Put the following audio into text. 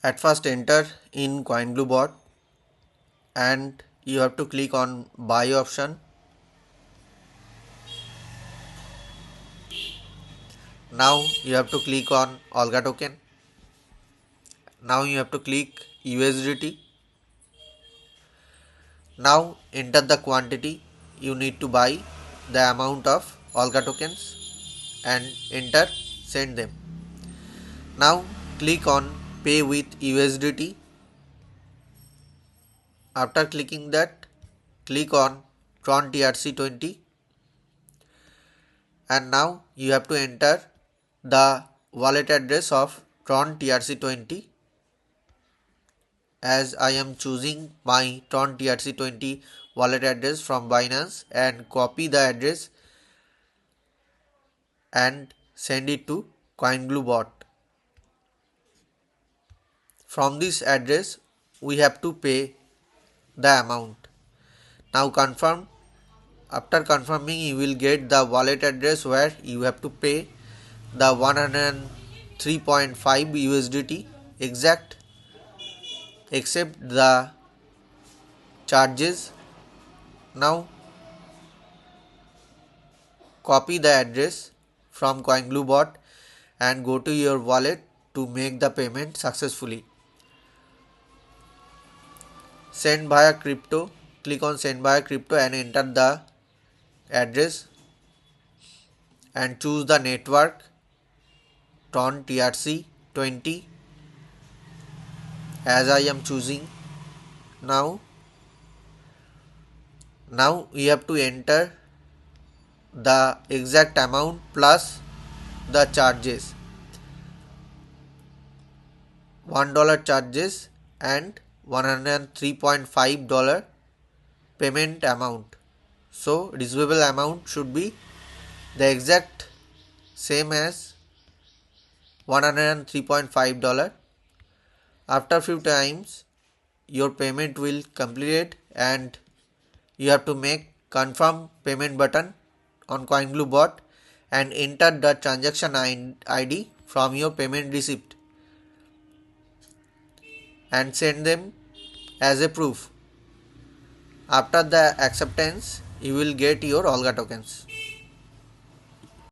At first enter in Coinglue bot and you have to click on buy option. Now you have to click on Olga token. Now you have to click USDT. Now enter the quantity you need to buy, the amount of Olga tokens, and enter send them. Now click on pay with USDT. After clicking that, click on Tron TRC20 and now you have to enter the wallet address of Tron TRC20. As I am choosing my Tron TRC20 wallet address from Binance, and copy the address and send it to Coinglue bot. From this address we have to pay the amount. Now confirm. After confirming, you will get the wallet address where you have to pay the 103.5 USDT exact, except the charges. Now copy the address from Coinglue bot and go to your wallet to make the payment successfully. Send via crypto. Click on send via crypto and enter the address and choose the network Tron TRC20 as I am choosing. Now we have to enter the exact amount plus the charges, $1 charges and $103.5 payment amount. So receivable amount should be the exact same as $103.5. After few times your payment will complete and you have to make confirm payment button on Coinglue bot and enter the transaction ID from your payment receipt and send them as a proof. After the acceptance, you will get your Olga tokens.